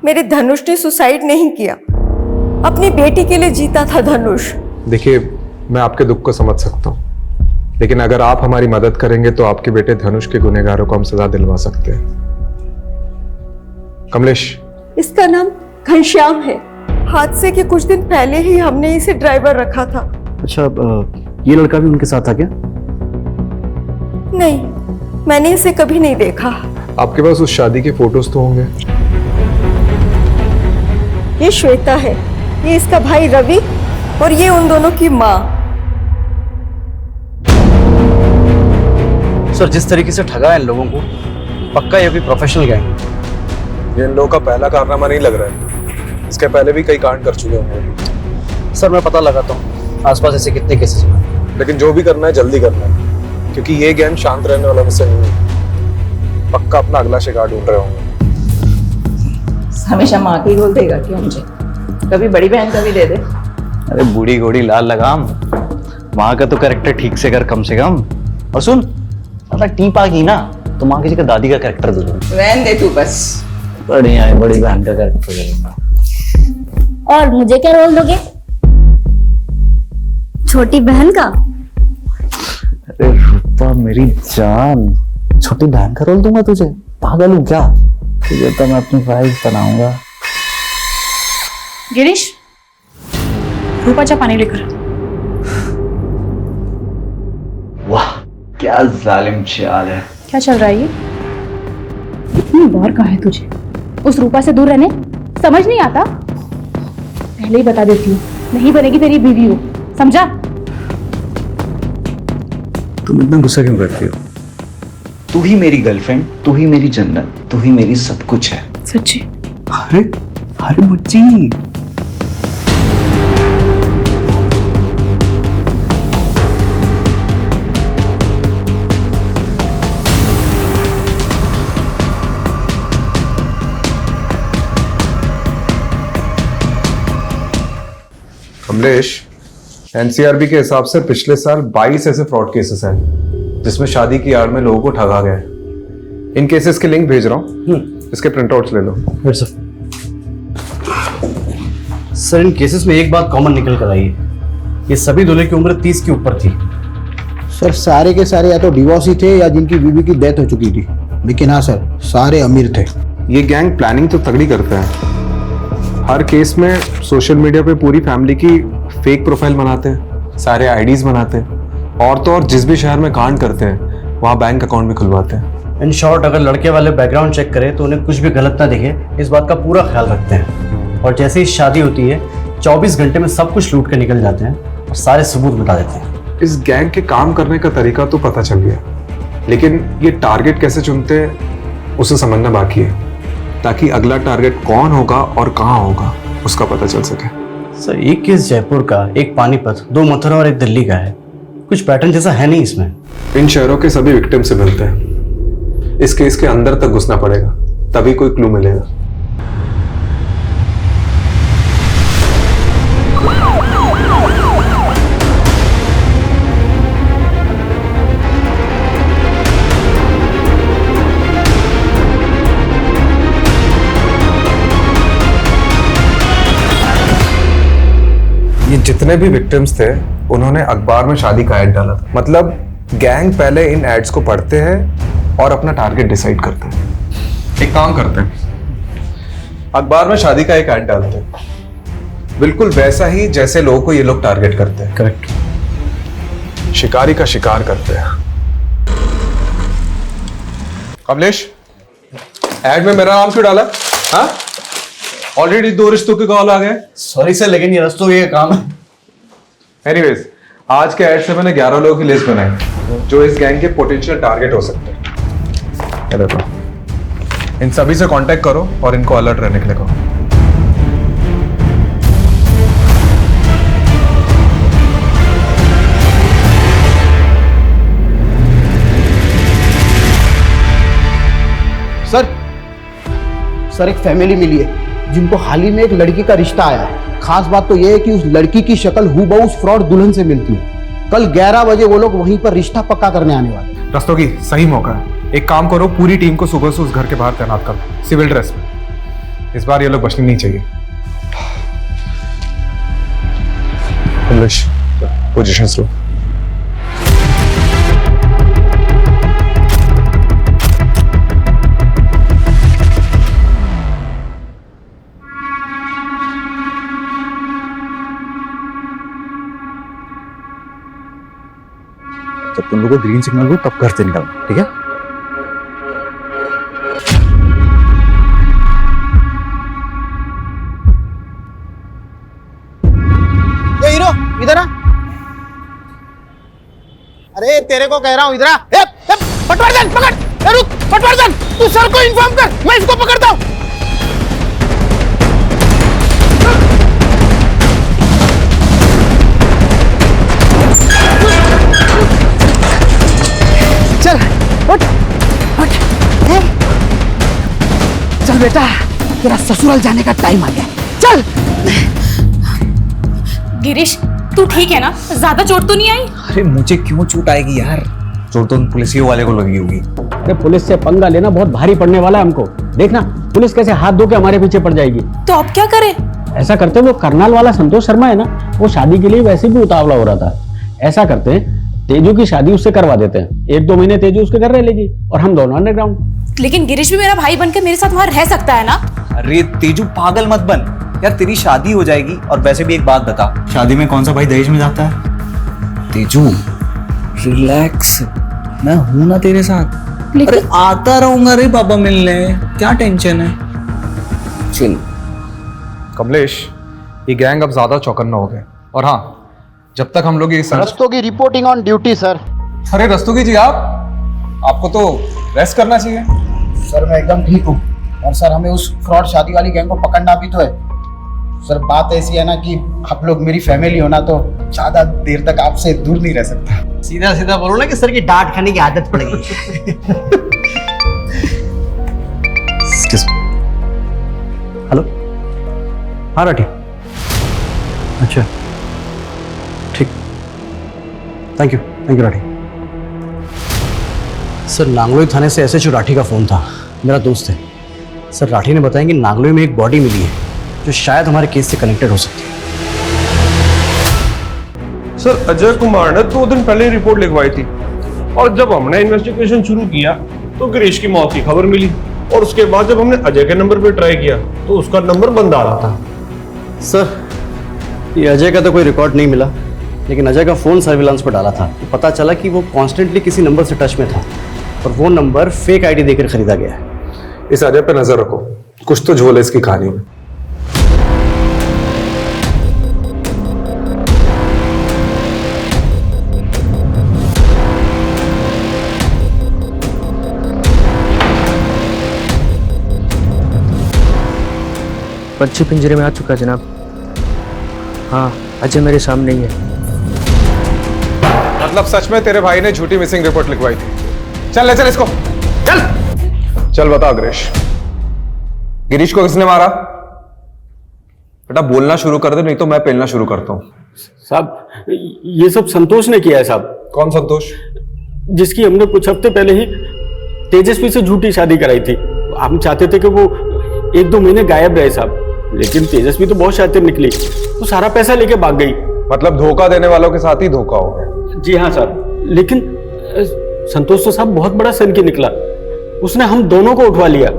मेरे धनुष ने सुसाइड नहीं किया, अपनी बेटी के लिए जीता था धनुष। देखिए, मैं आपके दुख को समझ सकता हूँ, लेकिन अगर आप हमारी मदद करेंगे तो आपके बेटे धनुष के गुनहगारों को हम सजा दिलवा सकते हैं। कमलेश, इसका नाम घनश्याम है। हादसे के कुछ दिन पहले ही हमने इसे ड्राइवर रखा था। अच्छा, ये लड़का भी उनके साथ था क्या? नहीं, मैंने इसे कभी नहीं देखा। आपके पास उस शादी के फोटोज तो होंगे? ये श्वेता है, ये इसका भाई रवि, और ये उन दोनों की माँ। सर, जिस तरीके से ठगा है इन लोगों को, पक्का ये भी प्रोफेशनल गैंग। ये इन लोगों का पहला कारनामा नहीं लग रहा है, इसके पहले भी कई कांड कर चुके होंगे। सर, मैं पता लगाता हूँ आसपास ऐसे कितने केसेस हैं, लेकिन जो भी करना है जल्दी करना है, क्योंकि ये गैंग शांत रहने वाला मुझसे नहीं है। पक्का अपना अगला शिकार ढूंढ रहे होंगे। हमेशा माँ की गोल देगा क्यों मुझे? कभी बड़ी बहन का भी दे दे। अरे बूढ़ी घोड़ी लाल लगाम, माँ का तो कैरेक्टर ठीक से कर कम से कम। और सुन, अगर टीप आ गई ना तो माँ की जगह दादी का कैरेक्टर दे दूंगा। रहने दे तू बस। बढ़िया है, बड़ी बहन का कैरेक्टर करूंगा। और मुझे क्या रोल दोगे? छोटी बहन का? अरे रूपा मेरी जान, छोटी बहन का रोल दूंगा तुझे? पागल हूँ क्या? तुझे तो मैं अपनी वाइफ बनाऊंगा। गिरीश, रूपा जा पानी लेकर। वाह क्या जालिम चाल है। क्या चल रहा है ये? इतनी बार कहा है तुझे उस रूपा से दूर रहने, समझ नहीं आता? पहले ही बता देती हूँ, नहीं बनेगी तेरी बीवी हो, समझा? तुम इतना गुस्सा क्यों करती हो? तू ही मेरी गर्लफ्रेंड, तू ही मेरी जन्नत, तू ही मेरी सब कुछ है। सच्ची? अरे अरे मुच्ची, कमलेश, एनसीआरबी के हिसाब से पिछले साल 22 ऐसे फ्रॉड केसेस हैं जिसमें शादी की आड़ में लोगों को ठगा गया है। इन केसेस के लिंक भेज रहा हूँ, इसके प्रिंटआउट्स ले लो। सर इन केसेस में एक बात कॉमन निकल कर आई है, ये सभी दूल्हे की उम्र 30 के ऊपर थी। सर सारे के सारे या तो डिवोर्सी थे या जिनकी बीवी की डेथ हो चुकी थी, लेकिन हाँ सर सारे अमीर थे। ये गैंग प्लानिंग तो तगड़ी करता है। हर केस में सोशल मीडिया पे पूरी फैमिली की फेक प्रोफाइल बनाते हैं, सारे आईडीज बनाते हैं, और तो और जिस भी शहर में कांड करते हैं वहाँ बैंक अकाउंट भी खुलवाते हैं। इन शॉर्ट अगर लड़के वाले बैकग्राउंड चेक करें तो उन्हें कुछ भी गलत ना दिखे, इस बात का पूरा ख्याल रखते हैं। और जैसे ही शादी होती है 24 घंटे में सब कुछ लूट के निकल जाते हैं और सारे सबूत मिटा देते हैं। इस गैंग के काम करने का तरीका तो पता चल गया, लेकिन ये टारगेट कैसे चुनते हैं उसे समझना बाकी है, ताकि अगला टारगेट कौन होगा और कहाँ होगा उसका पता चल सके। सर एक केस जयपुर का, एक पानीपत, 2 मथुरा और 1 दिल्ली का है। कुछ पैटर्न जैसा है नहीं इसमें। इन शहरों के सभी विक्टिम से मिलते हैं। इस केस के अंदर तक घुसना पड़ेगा, तभी कोई क्लू मिलेगा। ये जितने भी विक्टिम्स थे उन्होंने अखबार में शादी का ऐड डाला था। मतलब गैंग पहले इन एड्स को पढ़ते हैं और अपना टारगेट डिसाइड करते हैं। एक काम करते हैं, अखबार में शादी का एक ऐड डालते हैं, बिल्कुल वैसा ही जैसे लोगों को ये लोग टारगेट करते हैं। करेक्ट। शिकारी का शिकार करते हैं। कमलेश, ऐड में मेरा नाम क्यों डाला? हाँ, ऑलरेडी 2 रिश्तों के कॉल आ गए। सॉरी सर, लेकिन ये रिश्तों ये काम है। एनीवेज, आज के ऐड से मैंने 11 लोगों की लिस्ट बनाई जो इस गैंग के पोटेंशियल टारगेट हो सकते हैं। ये देखो, इन सभी से कांटेक्ट करो और इनको अलर्ट रहने के लिए कहो। सर एक फैमिली मिली है जिनको हाल ही में एक लड़की का रिश्ता आया है। खास बात तो यह है कि उस लड़की की शक्ल हूबहू उस फ्रॉड दुल्हन से मिलती है। कल 11 बजे वो लोग वहीं पर रिश्ता पक्का करने आने वाले हैं। रस्तों की सही मौका है। एक काम करो, पूरी टीम को सुबह से उस घर के बाहर तैनात कर दो, सिविल ड्रेस में। इस बार ये लोग बचने नहीं चाहिए। पोजीशंस लो। जब तुम लोग को ग्रीन सिग्नल हो तब घर से निकलना, ठीक है? ये हीरो इधर आ। अरे तेरे को कह रहा हूं इधर आ। पटवर्धन पकड़, रुक पटवर्धन, तू सर को इन्फॉर्म कर, मैं इसको पकड़ता हूं। चल उठ उठ। चल बेटा, तेरा ससुराल जाने का टाइम आ गया, चल। गिरीश, तू ठीक है ना? ज्यादा चोट तो नहीं आई? अरे मुझे क्यों चोट आएगी यार? चोट तो पुलिसियों वाले को लगी होगी। अरे पुलिस से पंगा लेना बहुत भारी पड़ने वाला है हमको। देखना पुलिस कैसे हाथ धो के हमारे पीछे पड़ जाएगी। तो अब क्या करें? ऐसा करते, वो करनाल वाला संतोष शर्मा है ना, वो शादी के लिए वैसे भी उतावला हो रहा था। ऐसा करते हैं, तेजू की शादी उससे करवा देते हैं, 1-2 महीने तेजू उसके घर रह लेगी और हम दोनों अंडरग्राउंड। लेकिन गिरीश भी मेरा भाई बनकर मेरे साथ वहां रह सकता है ना। अरे तेजू पागल मत बन यार, तेरी शादी हो जाएगी। और वैसे भी एक बात बता, शादी में कौन सा भाई दहेज में जाता है? तेजू रिलैक्स, मैं हूं ना तेरे साथ। अरे आता रहूंगा रे पापा मिलने, क्या टेंशन है। चिल। कमलेश, ये गैंग अब ज्यादा चौकन्ना हो गए। और हाँ, जब तक हम लोग ये Rastogi reporting on duty sir. अरे रस्तोगी जी, आपको तो रेस्ट करना चाहिए। सर मैं एकदम ठीक हूँ। और सर हमें उस फ्रॉड शादी वाली गैंग को पकड़ना भी तो है। सर बात ऐसी है ना कि आप लोग मेरी फैमिली हो ना, तो ज्यादा देर तक आपसे दूर नहीं रह सकता। सीधा सीधा बोलो ना कि सर की डांट खाने की आदत पड़ गई। हेलो, हाँ राठी, अच्छा ठीक, thank you Rathi. Sir Nangloi थाने से एसएचओ राठी का फोन था, मेरा दोस्त है। सर राठी ने बताया कि नांगलोई में एक बॉडी मिली है जो शायद हमारे केस से कनेक्टेड हो सकती है। सर अजय कुमार ने 2 दिन पहले रिपोर्ट लिखवाई थी और जब हमने इन्वेस्टिगेशन शुरू किया तो गिरीश की मौत की खबर मिली। और उसके बाद जब हमने अजय के नंबर पे ट्राई किया तो उसका नंबर बंद आ रहा था। सर ये अजय का तो कोई रिकॉर्ड नहीं मिला, लेकिन अजय का फोन सर्विलांस पर डाला था तो पता चला कि वो कॉन्स्टेंटली किसी नंबर से टच में था और वो नंबर फेक आईडी देकर खरीदा गया है। इस अजय पे नजर रखो, कुछ तो झोल है इसकी कहानी में। पंछी पिंजरे में आ चुका जनाब। हाँ, अजय मेरे सामने ही है। मतलब सच में तेरे भाई ने झूठी मिसिंग रिपोर्ट लिखवाई थी? चल ले चल इसको, चल बता गिरीश, गिरीश को किसने मारा? बेटा बोलना शुरू कर दे, नहीं तो मैं पेलना शुरू करता हूँ। साहब ये सब संतोष ने किया है साहब। कौन संतोष? जिसकी हमने कुछ हफ्ते पहले ही तेजस्वी से झूठी शादी कराई थी। हम चाहते थे कि वो 1-2 महीने गायब रहे साहब, लेकिन तेजस्वी तो बहुत शातिर निकली, वो सारा पैसा लेके भाग गई। मतलब धोखा देने वालों के साथ ही धोखा हो गया। जी हाँ साहब, लेकिन संतोष तो साहब बहुत बड़ा सन की निकला, उसने हम दोनों को उठवा लिया।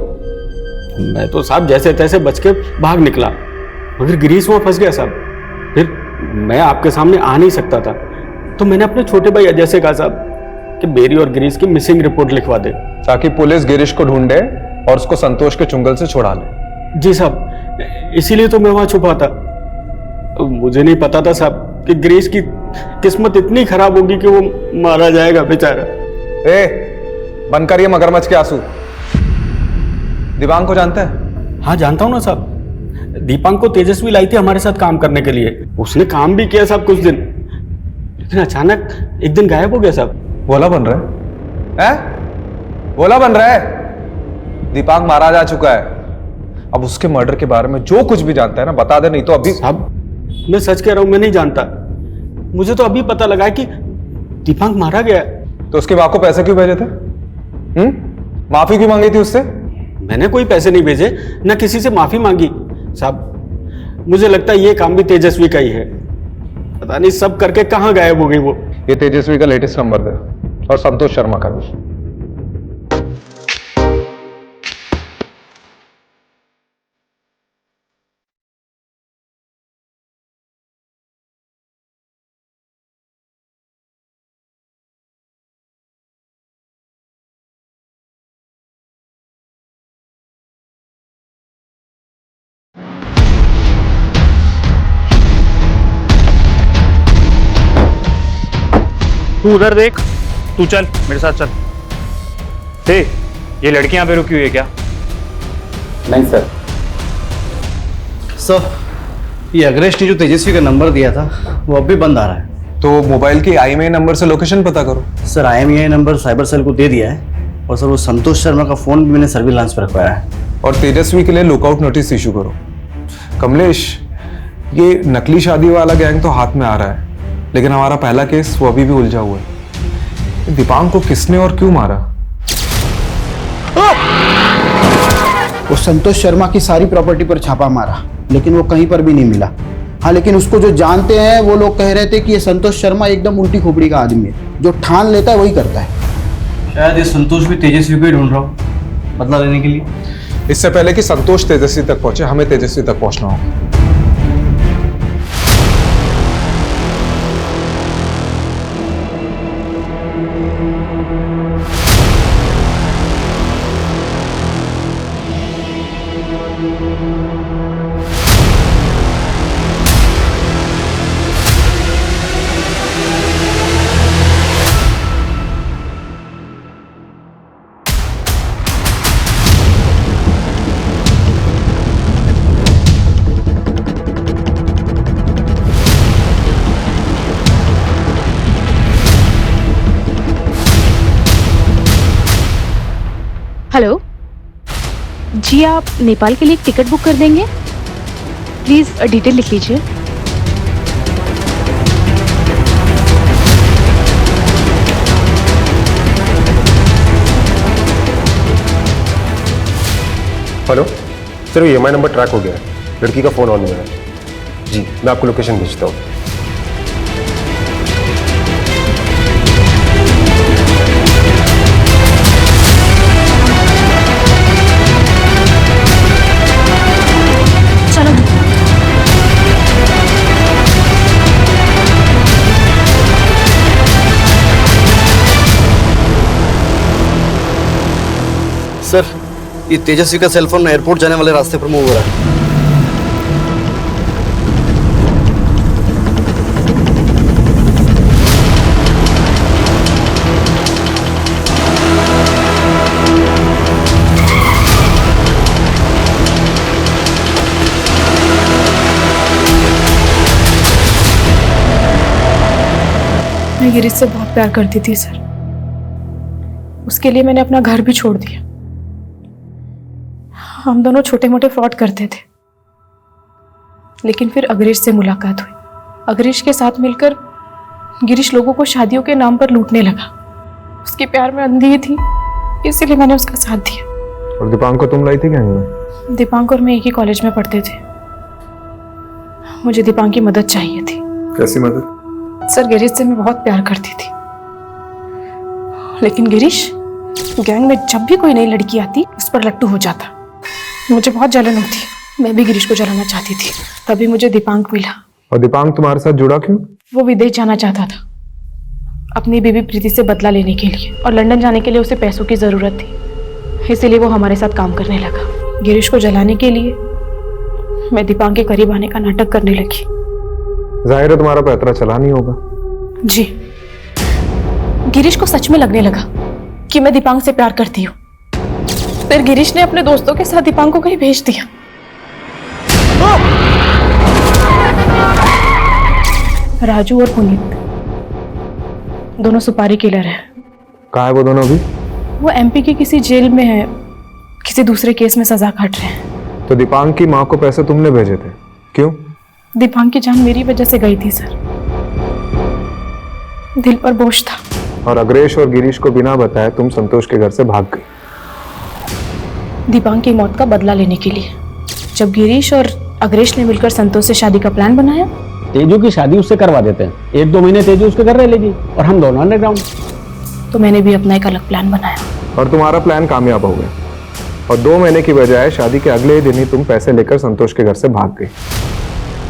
मैं तो साहब जैसे तैसे बच के भाग निकला, मगर गिरीश वहां फंस गया साहब। फिर मैं आपके सामने आ नहीं सकता था, तो मैंने अपने छोटे भाई अजय से कहा साहब कि मेरी और गिरीश की मिसिंग रिपोर्ट लिखवा दे, ताकि पुलिस गिरीश को ढूंढे और उसको संतोष के चुंगल से छुड़ा ले। जी साहब, इसीलिए तो मैं वहां छुपा था। मुझे नहीं पता था साहब कि गिरीश की किस्मत इतनी खराब होगी कि वो मारा जाएगा बेचारा। बनकर ये मगरमच्छ के आंसू। दीपांग को जानता है? हाँ जानता हूँ ना साहब, दीपांग को तेजस्वी लाई थी हमारे साथ काम करने के लिए। उसने काम भी किया साहब कुछ दिन, लेकिन अचानक एक दिन गायब हो गया साहब। भोला बन रहा है? भोला बन रहा है? दीपांग मारा जा चुका है। अब उसके मर्डर के बारे में जो कुछ भी जानता है ना बता दे, नहीं तो अभी। साहब मैं सच कह रहा हूं, मैं नहीं जानता। मुझे तो अभी पता लगा कि दीपांग मारा गया। तो उसके बाप को पैसे क्यों भेजे थे? माफी क्यों मांगी थी उससे? मैंने कोई पैसे नहीं भेजे, ना किसी से माफी मांगी साहब। मुझे लगता है ये काम भी तेजस्वी का ही है। पता नहीं सब करके कहां गायब हो गई वो। ये तेजस्वी का लेटेस्ट नंबर दे और संतोष शर्मा का भी। तू उधर देख, तू चल मेरे साथ चल। हे, ये लड़की यहाँ पे रुकी हुई है क्या? नहीं सर। सर ये अग्रेश ने जो तेजस्वी का नंबर दिया था वो अब भी बंद आ रहा है। तो मोबाइल की IMEI नंबर से लोकेशन पता करो। Sir IMEI number cyber cell को दे दिया है, और सर वो संतोष शर्मा का फोन भी मैंने सर्विलांस पर रखवाया है। और तेजस्वी के लिए लुकआउट नोटिस इशू करो। कमलेश, ये नकली शादी वाला गैंग तो हाथ में आ रहा है, लेकिन हमारा पहला केस वो अभी भी उलझा हुआ है। दीपांग को किसने और क्यों मारा? वो संतोष शर्मा की सारी प्रॉपर्टी पर छापा मारा, लेकिन वो कहीं पर भी नहीं मिला। हाँ, लेकिन उसको जो जानते हैं वो लोग कह रहे थे कि ये संतोष शर्मा एकदम उल्टी खोपड़ी का आदमी है, जो ठान लेता है वही करता है। शायद ये संतोष भी तेजस्वी को ही ढूंढ रहा हो बदला लेने के लिए। इससे पहले कि संतोष तेजस्वी तक पहुंचे, हमें तेजस्वी तक पहुंचना होगा। हेलो जी, आप नेपाल के लिए एक टिकट बुक कर देंगे? प्लीज़ डिटेल लिख लीजिए। हेलो सर, ये EMI नंबर ट्रैक हो गया है, लड़की का फोन ऑन हुआ है। जी, मैं आपको लोकेशन भेजता हूँ। सर, ये तेजस्वी का सेलफोन एयरपोर्ट जाने वाले रास्ते पर मूव हो रहा है। मैं गिरीश से बहुत प्यार करती थी सर। उसके लिए मैंने अपना घर भी छोड़ दिया। हम दोनों छोटे मोटे फ्रॉड करते थे, लेकिन फिर अग्रेश से मुलाकात हुई। अग्रेश के साथ मिलकर गिरीश लोगों को शादियों के नाम पर लूटने लगा। उसके प्यार में अंधी थी, इसीलिए मैंने उसका साथ दिया। और दीपांक को तुम लाई थी गैंग में? दीपांक और मैं एक ही कॉलेज में पढ़ते थे। मुझे दीपांक की मदद चाहिए थी। कैसी मदद? सर, गिरीश से मैं बहुत प्यार करती थी, लेकिन गिरीश गैंग में जब भी कोई नई लड़की आती उस पर लट्टू हो जाता। मुझे बहुत जलन होती, मैं भी गिरीश को जलाना चाहती थी। तभी मुझे दीपांक मिला। और दीपांक तुम्हारे साथ जुड़ा क्यों? वो विदेश जाना चाहता था अपनी बीवी प्रीति से बदला लेने के लिए, और लंदन जाने के लिए उसे पैसों की जरूरत थी, इसीलिए वो हमारे साथ काम करने लगा। गिरीश को जलाने के लिए मैं दीपांक के करीब आने का नाटक करने लगी। जाहिर है तुम्हारा पैतरा चला नहीं होगा। जी, गिरीश को सच में लगने लगा कि मैं दीपांक से प्यार करती हूँ। फिर गिरीश ने अपने दोस्तों के साथ दीपांक को कहीं भेज दिया। राजू और पुनीत दोनों सुपारी किलर हैं। कहाँ है वो दोनों अभी? वो MP की किसी जेल में है, किसी दूसरे केस में सजा काट रहे हैं। तो दीपांक की माँ को पैसे तुमने भेजे थे, क्यों? दीपांक की जान मेरी वजह से गई थी सर। दिल पर बोझ था। और अग्रेश और गिरीश को बिना बताए तुम संतोष के घर से भाग गई दीपांक की मौत का बदला लेने के लिए। जब गिरीश और अग्रेश ने मिलकर संतोष से शादी का प्लान बनाया। तेजू की शादी उससे करवा देते हैं, 1-2 महीने तेजू उसके घर रह लेगी और हम दोनों अंडरग्राउंड। तो मैंने भी अपना एक अलग प्लान बनाया। और तुम्हारा प्लान कामयाब हो गया, और 2 महीने की बजाय शादी के अगले ही दिन ही तुम पैसे लेकर संतोष के घर से भाग गई,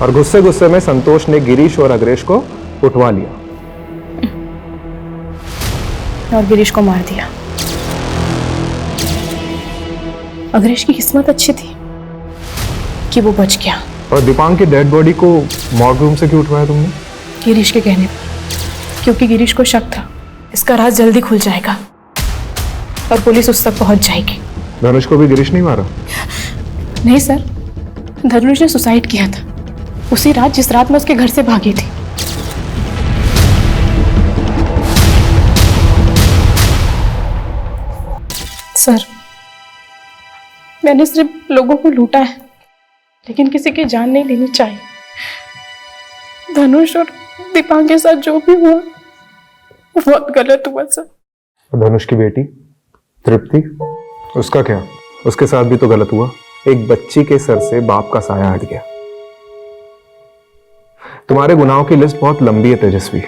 और गुस्से गुस्से में संतोष ने गिरीश और अग्रेश को उठवा लिया और गिरीश को मार दिया। अग्रेश की किस्मत अच्छी थी कि वो बच गया। और दीपांक की डेड बॉडी को मॉर्ग रूम से क्यों उठवाया तुमने? गिरीश के कहने पर, क्योंकि गिरीश को शक था इसका राज जल्दी खुल जाएगा और पुलिस उस तक पहुंच जाएगी। धनुष को भी गिरीश नहीं मारा? नहीं सर, धनुष ने सुसाइड किया था उसी रात जिस रात मैं उसके घर से भागी थी। सर, मैंने सिर्फ लोगों को लूटा है, लेकिन किसी की जान नहीं लेनी चाहिए। धनुष और दीपांक के साथ जो भी हुआ वो बहुत गलत हुआ सर। धनुष की बेटी तृप्ति, उसका क्या? उसके साथ भी तो गलत हुआ। एक बच्ची के सर से बाप का साया हट गया। तुम्हारे गुनाहों की लिस्ट बहुत लंबी है तेजस्वी।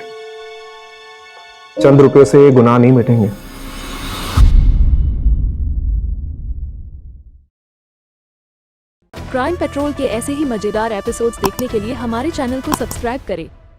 चंद रुपयों से ये गुनाह नहीं मिटेंगे। क्राइम पेट्रोल के ऐसे ही मजेदार एपिसोड्स देखने के लिए हमारे चैनल को सब्सक्राइब करें